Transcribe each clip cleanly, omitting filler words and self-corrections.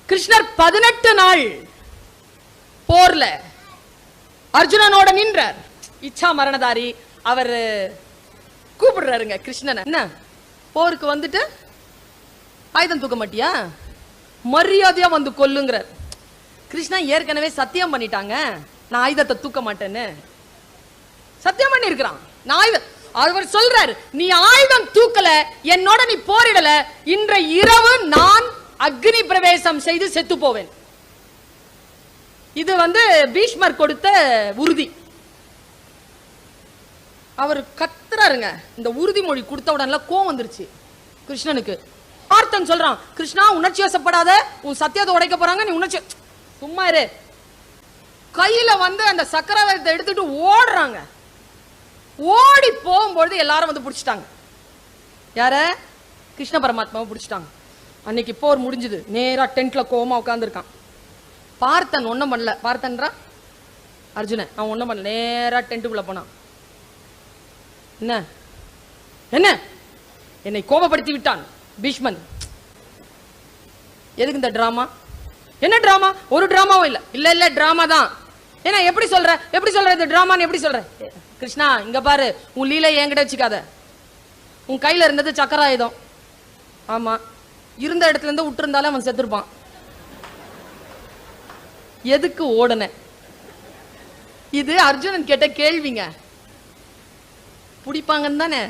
கிருஷ்ணர் 18 நாள் போர்ல அர்ஜுனனோட நின்றார். இச்சா மரணதாரி அவர் கூப்பிடுறாருங்க கிருஷ்ணனை. என்ன போருக்கு வந்துட்டு ஆயுதம் தூக்க மாட்டியா, மரியாதையா வந்து கொல்லுங்கிறார். கிருஷ்ணா ஏற்கனவே சத்தியம் பண்ணிட்டாங்க, நான் ஆயுதத்தை தூக்க மாட்டேன்னு சத்தியம் பண்ணி இருக்கிறான். அவர் சொல்றாரு, நீ ஆயுதம் தூக்கல, என்னோட நீ போரிடல, இன்றைய இரவு நான் அக்னி பிரவேசம் செய்து செத்து போவேன். இது பீஷ்மர் கொடுத்த உறுதி. அவர் கத்துறாருங்க. இந்த உறுதிமொழி கொடுத்த உடனே கோவம் வந்துருச்சு கிருஷ்ணனுக்கு. பார்த்தன் சொல்றான், கிருஷ்ணா உணர்ச்சி வசப்படாத, உன் சத்தியத்தை உடைக்க போறாங்க, நீ உணர்ச்சி சும்மா இரு. கையில அந்த சக்கரத்தை எடுத்துட்டு ஓடுறாங்க. ஓடி போகும்போது எல்லாரும் பிடிச்சிட்டாங்க. யார? கிருஷ்ண பரமாத்மாவை பிடிச்சிட்டாங்க. அன்னைக்கு போர் முடிஞ்சது. நேரா டென்ட்ல கோவமா உட்கார்ந்து இருக்கான். பார்த்தன் ஒன்னும் பண்ணல. பார்த்தன்றா அர்ஜுனன், அவன் ஒன்னும் பண்ணல. நேரா டென்ட்டுக்குள்ள போனான். என்ன என்ன என்னை கோபப்படுத்தி விட்டான் பீஷ்மன். எதுக்கு இந்த டிராமா? என்ன டிராமா? ஒரு டிராமாவும் இல்ல. இல்ல இல்ல டிராமா தான். ஏன்னா எப்படி சொல்ற இந்த டிராமான்னு எப்படி சொல்ற? கிருஷ்ணா இங்க பாரு, உன் லீலை என்கிட்ட வச்சுக்காத. உன் கையில இருந்தது சக்கராயுதம். ஆமா, இருந்த இடத்துல இருந்து விட்டு இருந்தாலும் அவன் செத்துருப்பான். எதுக்கு ஓடன? இது அர்ஜுனன் கேட்ட கேள்விங்க. பிடிப்பாங்கன்னு தானே,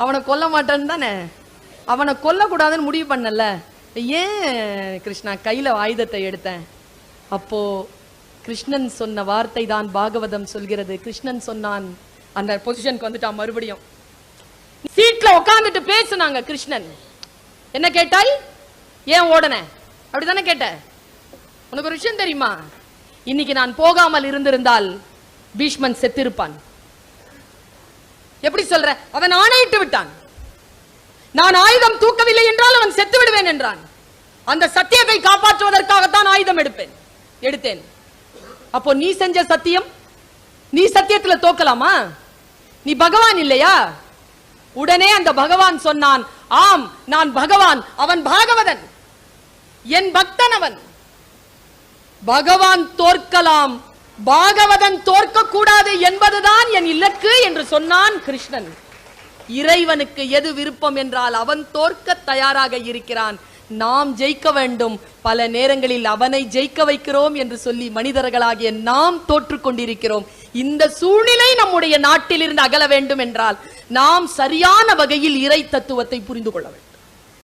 அவனை கொல்ல மாட்டான்னு தானே, அவனை கொல்ல கூடாதுன்னு முடிவு பண்ணல. ஏன் கிருஷ்ணா கையில ஆயுதத்தை எடுத்தேன்? அப்போ கிருஷ்ணன் சொன்ன வார்த்தை தான் பாகவதம் சொல்கிறது. கிருஷ்ணன் சொன்னான். அந்த பொசிஷனுக்கு வந்துட்டான். மறுபடியும் சீட்ல உட்கார்ந்துட்டு பேசுனாங்க. கிருஷ்ணன் என்ன கேட்டாய்? ஏன் ஓடன? அப்படித்தானே கேட்ட. உனக்கு ஒரு விஷயம் தெரியுமா? இன்னைக்கு நான் போகாமல் இருந்திருந்தால் பீஷ்மன் செத்திருப்பான். எப்படி சொல்ற? அவன் ஆணையிட்டு விட்டான். நான் ஆயுதம் தூக்கவில்லை என்றால் அவன் செத்து விடுவேன் என்றான். அந்த சத்தியத்தை காப்பாற்றுவதற்காகத்தான் ஆயுதம் எடுத்தேன். அப்போ நீ செஞ்ச சத்தியம், நீ சத்தியத்துல தோக்கலாமா? நீ பகவான் இல்லையா? உடனே அந்த பகவான் சொன்னான், ஆம் நான் பகவான், அவன் பாகவதன், என் பக்தன் அவன். பகவான் தோற்கலாம், பாகவதன் தோற்க கூடாது என்பதுதான் என் இலக்கு என்று சொன்னான் கிருஷ்ணன். இறைவனுக்கு எது விருப்பம் என்றால் அவன் தோற்க தயாராக இருக்கிறான். நாம் ஜெயிக்க வேண்டும். பல நேரங்களில் அவனை ஜெயிக்க வைக்கிறோம் என்று சொல்லி மனிதர்களாகிய நாம் தோற்று கொண்டிருக்கிறோம். இந்த சூழ்நிலை நம்முடைய நாட்டில் இருந்து அகல வேண்டும் என்றால் நாம் சரியான வகையில் இறை தத்துவத்தை புரிந்து கொள்ள வேண்டும்.